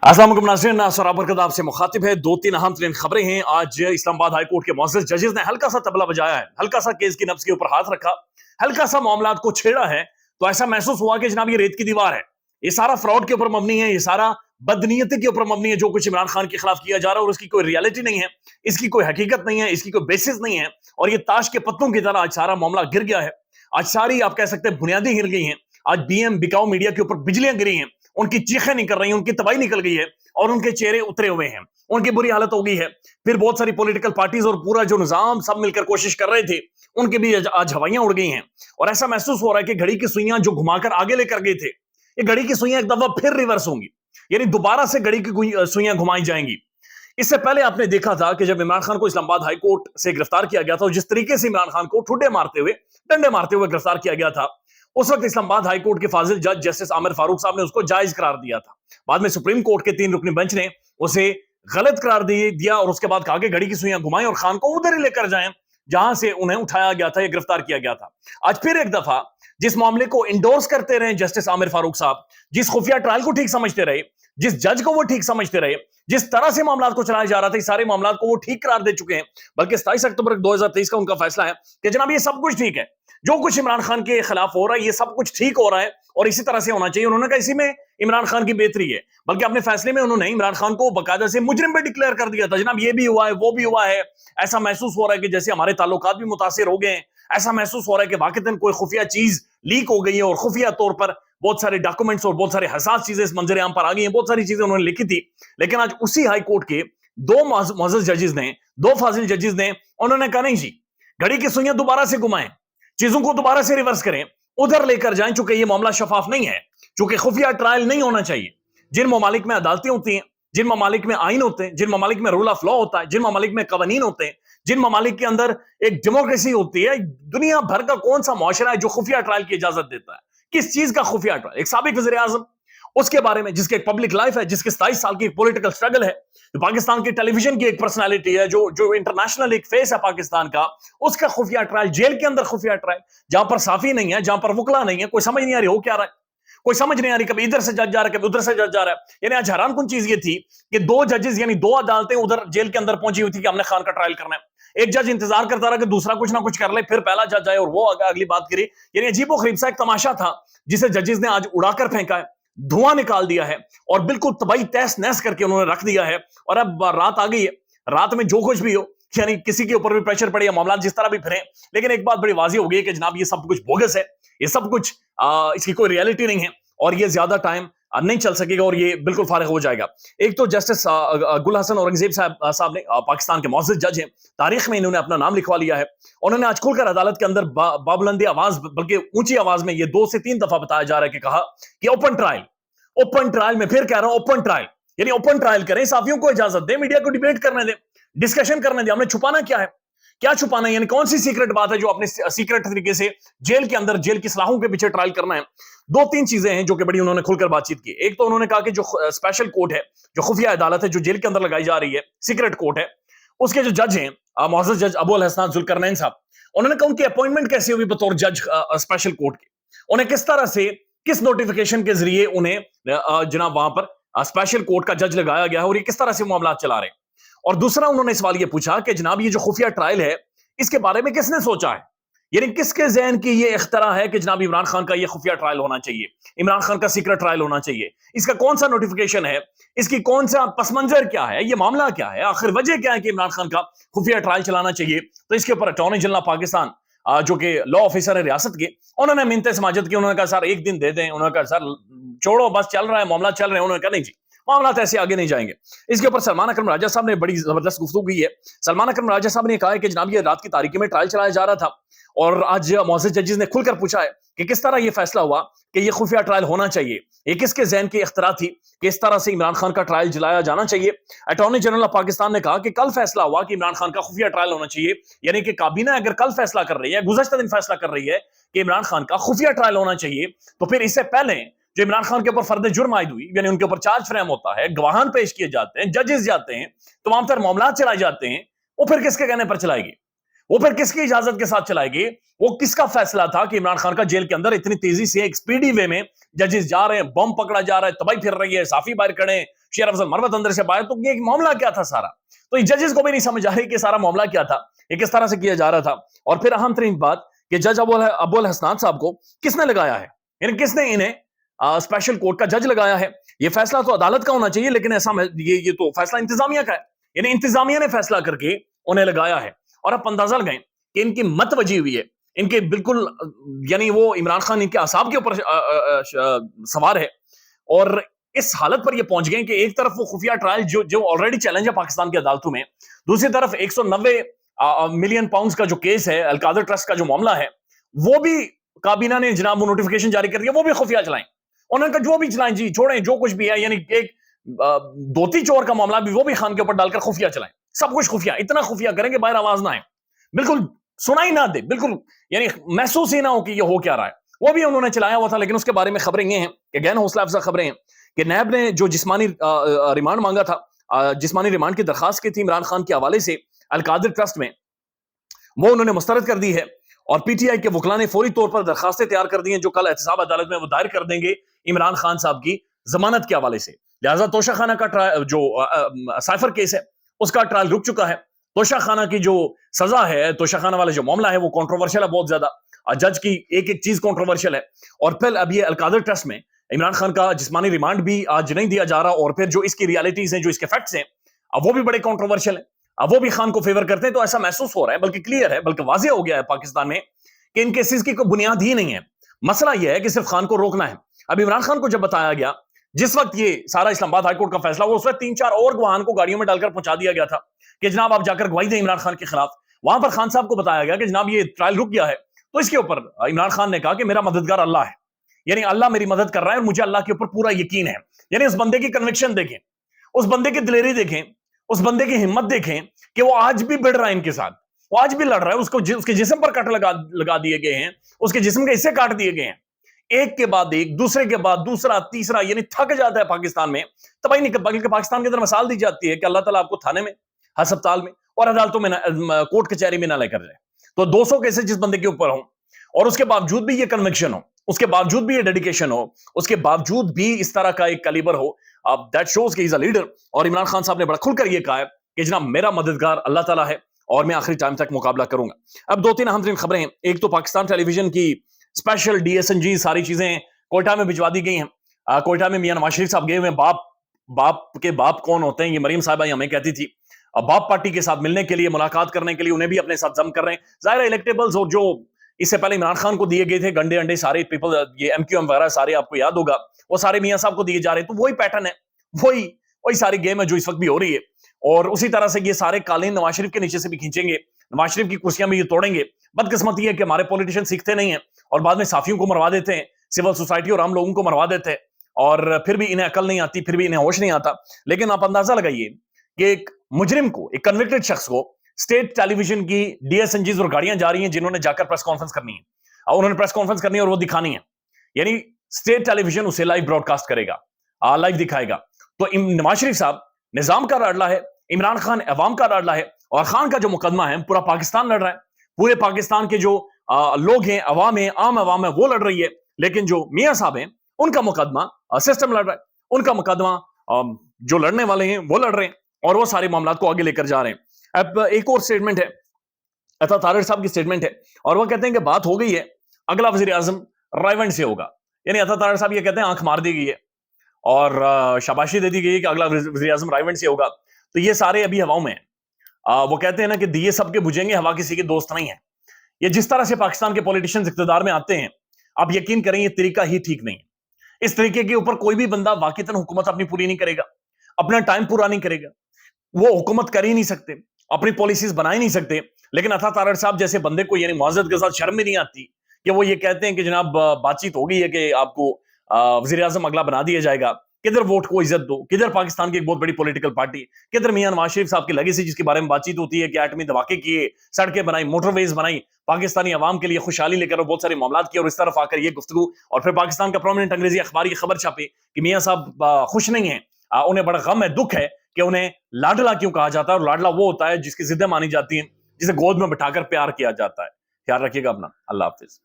अस्सलाम वालेकुम नाज़रीन, नासर बरकत आपसे मुखातिब है। दो तीन अहम तरीन खबरें हैं। आज इस्लामाबाद हाई कोर्ट के मुअज़्ज़ज़ जजेस ने हल्का सा तबला बजाया है, हल्का सा केस की नब्ज़ के ऊपर हाथ रखा, हल्का सा मामलात को छेड़ा है, तो ऐसा महसूस हुआ कि जनाब ये रेत की दीवार है। ये सारा फ्रॉड के ऊपर मबनी है, ये सारा बदनीयती के ऊपर मबनी है जो कुछ इमरान खान के खिलाफ किया जा रहा है, और उसकी कोई रियलिटी नहीं है, इसकी कोई हकीकत नहीं है, इसकी कोई बेसिस नहीं है, और ये ताश के पत्तों की तरह आज सारा मामला गिर गया है। आज सारी आप कह सकते हैं बुनियादी हिल गई हैं। आज बीएम बिकाऊ मीडिया के ऊपर बिजलियां गिरी हैं, उनकी चीखें निकल रही हैं, उनकी तबाही निकल गई है और उनके चेहरे उतरे हुए हैं, उनकी बुरी हालत हो गई है। फिर बहुत सारी पॉलिटिकल पार्टीज और पूरा जो निजाम सब मिलकर कोशिश कर रहे थे, उनके भी आज हवाइयां उड़ गई हैं, और ऐसा महसूस हो रहा है कि घड़ी की सुइयां जो घुमाकर आगे लेकर गए थे, ये घड़ी की सुइयां एक दफा फिर रिवर्स होंगी, यानी दोबारा से घड़ी की सुइयां घुमाई जाएंगी। इससे पहले आपने देखा था कि जब इमरान खान को इस्लामाबाद हाई कोर्ट से गिरफ्तार किया गया था, और जिस तरीके से इमरान खान को ठुड्डे मारते हुए, डंडे मारते हुए गिरफ्तार किया गया था, उस वक्त इस्लामाबाद हाई कोर्ट के फाजिल जज जस्टिस आमिर फारूक साहब ने उसको जायज करार दिया था। बाद में सुप्रीम कोर्ट के 3 रुकनी बेंच ने उसे गलत करार दिया, और उसके बाद कहा कि घड़ी की सुइयां घुमाएं और खान को उधर ही लेकर जाएं जहां से उन्हें उठाया गया था या गिरफ्तार किया गया था। आज फिर एक दफा जिस मामले को इंडोर्स करते रहे जस्टिस आमिर फारूक साहब, जिस खुफिया ट्रायल को ठीक समझते रहे, जिस जज को वो ठीक समझते रहे, जिस तरह से मामला को चलाया जा रहा था, सारे मामला को वो ठीक करार दे चुके हैं। बल्कि 27 अक्टूबर 2023 का उनका फैसला है कि जनाब ये सब कुछ ठीक है, जो कुछ इमरान खान के खिलाफ हो रहा है ये सब कुछ ठीक हो रहा है और इसी तरह से होना चाहिए। उन्होंने कहा इसी में इमरान खान की बेहतरी है। बल्कि अपने फैसले में उन्होंने इमरान खान को बाकायदा से मुजरिम पे डिक्लेयर कर दिया था, जनाब ये भी हुआ है, वो भी हुआ है। ऐसा महसूस हो रहा है कि जैसे हमारे ताल्लुकात भी मुतासिर हो गए हैं। ऐसा महसूस हो रहा है कि वाकईतन कोई खुफिया चीज लीक हो गई है, और खुफिया तौर पर बहुत सारे डॉक्यूमेंट्स और बहुत सारे हसास चीजें इस मंजर आम पर आ गई हैं। बहुत सारी चीजें उन्होंने लिखी थी, लेकिन आज उसी हाई कोर्ट के दो मुअज़्ज़ज़ जजेस ने, दो फाजिल जजेस ने, उन्होंने कहा नहीं जी, घड़ी की सुइयां दोबारा से घुमाएं, चीजों को दोबारा से रिवर्स करें, उधर लेकर जाएं, चूंकि ये मामला शफाफ नहीं है, चूंकि खुफिया ट्रायल नहीं होना चाहिए। जिन ममालिक में अदालतें होती हैं, जिन ममालिक में आइन होते हैं, जिन ममालिक में रूल ऑफ लॉ होता है, जिन ममालिक में कवानीन होते हैं, जिन ममालिक के अंदर एक डेमोक्रेसी होती है, दुनिया भर का कौन सा मुआशरा है जो खुफिया ट्रायल की इजाजत देता है? किस चीज का खुफिया ट्रायल? एक साबिक वज़ीर आज़म, उसके बारे में, जिसके एक पब्लिक लाइफ है, जिसके 27 साल की पॉलिटिकल स्ट्रगल है, जो पाकिस्तान की टेलीविजन की एक पर्सनालिटी है, जो जो इंटरनेशनल एक फेस है पाकिस्तान का, उसका खुफिया ट्रायल, जेल के अंदर खुफिया ट्रायल, जहां पर साफी नहीं है, जहां पर वकला नहीं है, कोई समझ नहीं आ रही हो क्या रहा है, कोई समझ नहीं आ रही, कभी इधर से जज जा रहा है, कभी उधर से जज जा रहा है। यानी आज हैरान कुन चीज ये थी कि 2 जजेस यानी 2 अदालतें उधर जेल के अंदर पहुंची हुई थी कि हमने खान का ट्रायल करना है। एक जज इंतजार करता रहा कि दूसरा कुछ ना कुछ कर ले, फिर पहला जज आए और वो अगली बात करी। यानी अजीबो गरीब सा एक तमाशा था जिसे जजेस ने आज उड़ाकर फेंका है, धुआं निकाल दिया है, और बिल्कुल तबाही तहस नहस करके उन्होंने रख दिया है। और अब रात आ गई है, रात में जो कुछ भी हो, यानी किसी के ऊपर भी प्रेशर पड़े या मामला जिस तरह भी फिरे, लेकिन एक बात बड़ी वाजी हो गई कि जनाब ये सब कुछ बोगस है, ये सब कुछ इसकी कोई रियलिटी नहीं है, और ये ज्यादा टाइम नहीं चल सकेगा, और ये बिल्कुल फारिग हो जाएगा। एक तो जस्टिस गुल हसन औरंगजेब साहब ने, पाकिस्तान के मुअज़्ज़ज़ जज हैं, तारीख में इन्होंने अपना नाम लिखवा लिया है। उन्होंने आज खुलकर अदालत के अंदर बाबुलंदी आवाज, बल्कि ऊंची आवाज में, ये 2 से 3 दफा बताया जा रहा है कि कहा कि ओपन ट्रायल में, फिर कह रहा हूं ओपन ट्रायल, यानी ओपन ट्रायल करें, साफियों को इजाजत दें, मीडिया को डिबेट करने दें, डिस्कशन करने दें। हमने छुपाना क्या है, क्या छुपाना है, यानी कौन सी सीक्रेट बात है जो अपने सीक्रेट तरीके से जेल के अंदर, जेल की सलाहों के पीछे ट्रायल करना है। 2-3 चीजें हैं जो कि बड़ी उन्होंने खुलकर बातचीत की। एक तो उन्होंने कहा कि जो स्पेशल कोर्ट है, जो खुफिया अदालत है, जो जेल के अंदर लगाई जा रही है, सीक्रेट कोर्ट है, उसके जो जज हैं, मुअज़्ज़ज़ जज अबू अल हसन जुल्करनैन साहब, उन्होंने कहा उनकी अपॉइंटमेंट कैसे हुई बतौर जज स्पेशल कोर्ट के, उन्हें किस तरह से, किस नोटिफिकेशन के जरिए उन्हें जनाब वहां पर स्पेशल कोर्ट का जज लगाया गया है, और ये किस तरह से मामला चला रहे हैं। और दूसरा उन्होंने सवाल ये पूछा कि जनाब ये जो खुफिया ट्रायल है, इसके बारे में किसने सोचा है, यानी किसके ज़हन की ये इख्तरा है कि जनाब इमरान खान का ये खुफिया ट्रायल होना चाहिए, इमरान खान का सीक्रेट ट्रायल होना चाहिए, इसका कौन सा नोटिफिकेशन है, इसकी कौन सा पस मंजर क्या है, ये मामला क्या है, आखिर वजह क्या है कि इमरान खान का खुफिया ट्रायल चलाना चाहिए। तो इसके ऊपर अटॉर्नी जनरल पाकिस्तान, जो कि लॉ ऑफिसर है रियासत के, उन्होंने मिन्नतें समाजत की। उन्होंने कहा सर 1 दिन दे दें, उन्होंने कहा सर छोड़ो, बस चल रहा है मामला, चल रहे हैं। उन्होंने कहा नहीं जी, मामला तो ऐसे आगे नहीं जाएंगे। इसके ऊपर सलमान अकरम राजा साहब ने बड़ी जबरदस्त गुफ्तगू की है। सलमान अकरम राजा साहब ने कहा है कि जनाब ये रात की तारीकी में ट्रायल चलाया जा रहा था, और आज मुअज़्ज़ज़ जजेस ने खुलकर पूछा है कि किस तरह ये फैसला हुआ कि ये खुफिया ट्रायल होना चाहिए, ये किसके ज़हन की इख्तिरा थी कि इस तरह से इमरान खान का ट्रायल चलाया जाना चाहिए। अटॉर्नी जनरल ऑफ पाकिस्तान ने कहा कि कल फैसला हुआ कि इमरान खान का खुफिया ट्रायल होना चाहिए, यानी कि काबीना अगर कल फैसला कर रही है, गुज़श्ता दिन फैसला कर रही है कि इमरान खान का खुफिया ट्रायल होना चाहिए, तो फिर इससे पहले जो इमरान खान के ऊपर फर्द जुर्म आयद हुई, यानी उनके ऊपर चार्ज फ्रेम होता है, गवाहान पेश किए जाते हैं, जजेस जाते हैं, तमाम तर मामला चलाए जाते हैं, वो फिर किसके कहने पर चलाएगी, वो फिर किसकी इजाजत के साथ चलाएगी, वो किसका फैसला था कि इमरान खान का जेल के अंदर इतनी तेजी से एक स्पीडी वे में जजेस जा रहे हैं, बम पकड़ा जा रहा है, तबाही फिर रही है, साफी बाहर खड़े हैं, شیر افضل مروت اندر سے باہر. تو یہ معاملہ کیا تھا سارا؟ تو یہ ججز کو بھی نہیں سمجھ آ رہی کہ سارا معاملہ کیا تھا, یہ کس طرح سے کیا جا رہا تھا. اور پھر اہم ترین بات کہ جج ابو الحسنات صاحب کو کس نے لگایا ہے, یعنی کس نے انہیں اسپیشل کورٹ کا جج لگایا ہے؟ یہ فیصلہ تو عدالت کا ہونا چاہیے, لیکن ایسا یہ تو فیصلہ انتظامیہ کا ہے, یعنی انتظامیہ نے فیصلہ کر کے انہیں لگایا ہے. اور اب اندازہ لگائیں کہ ان کی مت وجی ہوئی ہے, ان کے بالکل یعنی وہ عمران خان ان کے اعصاب کے اوپر سوار ہے, اور اس حالت پر یہ پہنچ گئے کہ ایک طرف وہ خفیہ ٹرائل جو آلریڈی چیلنج ہے پاکستان کی عدالتوں میں, دوسری طرف 190 ملین پاؤنڈز کا جو کیس ہے القادر ٹرسٹ کا جو معاملہ ہے, وہ بھی کابینہ نے جناب وہ نوٹیفیکیشن جاری کر دیا, وہ بھی خفیہ چلائیں. انہوں نے کہا جو بھی چلائیں جی, چھوڑیں جو کچھ بھی ہے, یعنی ایک دوتی چور کا معاملہ بھی وہ بھی خان کے اوپر ڈال کر خفیہ چلائیں, سب کچھ خفیہ, اتنا خفیہ کریں کہ باہر آواز نہ آئے, بالکل سنائی نہ دے, بالکل یعنی محسوس ہی نہ ہو کہ یہ ہو کیا رہا ہے. وہ بھی انہوں نے چلایا ہوا تھا, لیکن اس کے بارے میں خبریں یہ ہیں کہ گہن حوصلہ افزا خبریں ہیں کہ نیب نے جو جسمانی ریمانڈ مانگا تھا, جسمانی ریمانڈ کی درخواست کی تھی عمران خان کے حوالے سے القادر ٹرسٹ میں, وہ انہوں نے مسترد کر دی ہے. اور پی ٹی آئی کے وکلاء نے فوری طور پر درخواستیں تیار کر دی ہیں جو کل احتساب عدالت میں وہ دائر کر دیں گے عمران خان صاحب کی ضمانت کے حوالے سے. لہذا توشہ خانہ کا جو سائفر کیس ہے اس کا ٹرائل رک چکا ہے. توشہ خانہ کی جو سزا ہے, توشہ خانہ والا جو معاملہ ہے وہ کنٹروورشل ہے بہت زیادہ, جج کی ایک ایک چیز کنٹروورشل ہے. اور پھر اب یہ القادر ٹرسٹ میں عمران خان کا جسمانی ریمانڈ بھی آج نہیں دیا جا رہا, اور پھر جو اس کی ریالٹیز ہیں, جو اس کے فیکٹس ہیں, اب وہ بھی بڑے کنٹروورشل ہیں, اب وہ بھی خان کو فیور کرتے ہیں. تو ایسا محسوس ہو رہا ہے, بلکہ کلیئر ہے, بلکہ واضح ہو گیا ہے پاکستان میں کہ ان کیسز کی کوئی بنیاد ہی نہیں ہے. مسئلہ یہ ہے کہ صرف خان کو روکنا ہے. اب عمران خان کو جب بتایا گیا, جس وقت یہ سارا اسلام آباد ہائی کورٹ کا فیصلہ ہوا, اس وقت 3-4 اور گواہان کو گاڑیوں میں ڈال کر پہنچا دیا گیا تھا کہ جناب آپ جا کر گواہی دیں عمران خان کے خلاف. وہاں پر خان صاحب کو بتایا گیا کہ جناب یہ ٹرائل رک گیا ہے. تو اس کے اوپر عمران خان نے کہا کہ میرا مددگار اللہ ہے, یعنی اللہ میری مدد کر رہا ہے اور مجھے اللہ کے اوپر پورا یقین ہے. یعنی اس بندے کی کنوکشن دیکھیں, اس بندے کی دلیری دیکھیں, اس بندے کی ہمت دیکھیں کہ وہ آج بھی بڑھ رہا ہے ان کے ساتھ, وہ آج بھی لڑ رہا ہے. اس کے جسم پر کٹ لگا دیے گئے ہیں, اس کے جسم کے حصے کاٹ دیے گئے ہیں, ایک کے بعد ایک, دوسرے کے بعد دوسرا, تیسرا, یعنی تھک جاتا ہے پاکستان میں. تباہی نہیں, بلکہ پاکستان کے اندر مثال دی جاتی ہے کہ اللہ تعالیٰ آپ کو تھانے میں, ہسپتال میں اور عدالتوں میں, کورٹ کچہری میں نہ لے کر جائے. تو 200 کیسز جس بندے کے اوپر ہوں, اور اس کے باوجود بھی یہ کنوکشن ہو, اس کے باوجود بھی یہ ڈیڈیکیشن ہو, اس کے باوجود بھی اس طرح کا ایک کیلیبر ہو, دیٹ شوز کہ ہی از اے لیڈر. اور عمران خان صاحب نے بڑا کھل کر یہ کہا ہے کہ جناب میرا مددگار اللہ تعالیٰ ہے اور میں آخری ٹائم تک مقابلہ کروں گا. اب 2-3 اہم ترین خبریں ہیں. ایک تو پاکستان ٹیلی ویژن کی special D S N G ساری چیزیں کوئٹہ میں بھجوا دی گئی ہیں. کوئٹہ میں میاں نواز شریف صاحب گئے ہوئے. باپ کے باپ کون ہوتے ہیں یہ مریم صاحبہ ہمیں کہتی تھی. باپ پارٹی کے ساتھ ملنے کے لیے, ملاقات کرنے کے لیے انہیں بھی اپنے ساتھ ضم کر رہے ہیں. ظاہر الیکٹیبلز اور جو اس سے پہلے عمران خان کو دیے گئے تھے گنڈے انڈے سارے پیپل, یہ ایم کیو ایم وغیرہ سارے آپ کو یاد ہوگا, وہ سارے میاں صاحب کو دیے جا رہے ہیں. تو وہی پیٹرن ہے, وہی ساری گیم ہے جو اس وقت بھی ہو رہی ہے. اور اسی طرح سے یہ سارے قالین نواز شریف کے نیچے سے بھی کھینچیں گے, نواز شریف کی کرسیاں بھی یہ توڑیں گے. بدقسمتی ہے کہ ہمارے پولیٹیشین سیکھتے نہیں ہیں اور بعد میں صحافیوں کو مروا دیتے ہیں, سول سوسائٹی اور عام لوگوں کو مروا دیتے ہیں, اور پھر بھی انہیں عقل نہیں آتی, پھر بھی انہیں ہوش نہیں آتا. لیکن آپ اندازہ لگائیے کہ ایک مجرم کو, ایک کنوکٹڈ شخص کو اسٹیٹ ٹیلی ویژن کی ڈی ایس این جیز اور گاڑیاں جا رہی ہیں جنہوں نے جا کر پریس کانفرنس کرنی ہے, اور انہوں نے پریس کانفرنس کرنی ہے اور وہ دکھانی ہے. یعنی اسٹیٹ ٹیلی ویژن اسے لائیو براڈ کاسٹ کرے گا, لائیو دکھائے گا. تو نواز شریف صاحب نظام کا لاڈلا ہے, عمران خان عوام کا لاڈلا ہے, اور خان کا جو مقدمہ ہے پورا پاکستان لڑ رہا ہے. پورے پاکستان کے جو لوگ ہیں, عوام ہیں, عام عوام ہے, وہ لڑ رہی ہے. لیکن جو میاں صاحب ہیں ان کا مقدمہ سسٹم لڑ رہا ہے, ان کا مقدمہ جو لڑنے والے ہیں وہ لڑ رہے ہیں, اور وہ سارے معاملات کو آگے لے کر جا رہے ہیں. اب ایک اور سٹیٹمنٹ ہے, عطا طارق صاحب کی سٹیٹمنٹ ہے, اور وہ کہتے ہیں کہ بات ہو گئی ہے, اگلا وزیر اعظم رائیونڈ سے ہوگا. یعنی عطا طارق صاحب یہ کہتے ہیں آنکھ مار دی گئی ہے اور شاباشی دے دی گئی ہے کہ اگلا وزیر اعظم رائیونڈ سے ہوگا. تو یہ سارے ابھی ہواؤں میں ہیں. وہ کہتے ہیں نا کہ دیے سب کے بجھیں گے, ہوا کسی کے دوست نہیں ہے. یہ جس طرح سے پاکستان کے پولیٹیشنز اقتدار میں آتے ہیں, آپ یقین کریں یہ طریقہ ہی ٹھیک نہیں ہے. اس طریقے کے اوپر کوئی بھی بندہ واقعتاً حکومت اپنی پوری نہیں کرے گا, اپنا ٹائم پورا نہیں کرے گا, وہ حکومت کر ہی نہیں سکتے, اپنی پالیسیز بنا ہی نہیں سکتے. لیکن عطا طارق صاحب جیسے بندے کو یعنی معزز کے ساتھ شرم بھی نہیں آتی کہ وہ یہ کہتے ہیں کہ جناب بات چیت ہو گئی ہے کہ آپ کو وزیر اعظم اگلا بنا دیا جائے گا. کدھر ووٹ کو عزت دو, کدھر پاکستان کی ایک بہت بڑی پولیٹیکل پارٹی, کدھر میاں نواز شریف صاحب کی لیگیسی جس کے بارے میں بات چیت ہوتی ہے کہ ایٹمی دھماکے کیے, سڑکیں بنائی, موٹر ویز بنائی, پاکستانی عوام کے لیے خوشحالی لے کر بہت سارے معاملات کیے, اور اس طرف آ کر یہ گفتگو, اور پھر پاکستان کا پرومیننٹ انگریزی اخبار یہ خبر چھاپے کہ میاں صاحب خوش نہیں ہیں, انہیں بڑا غم ہے, دکھ ہے کہ انہیں لاڈلا کیوں کہا جاتا ہے, اور لاڈلا وہ ہوتا ہے جس کی ضدیں مانی جاتی ہیں, جسے گود میں بٹھا کر پیار کیا جاتا ہے. خیال رکھیے گا اپنا. اللہ حافظ.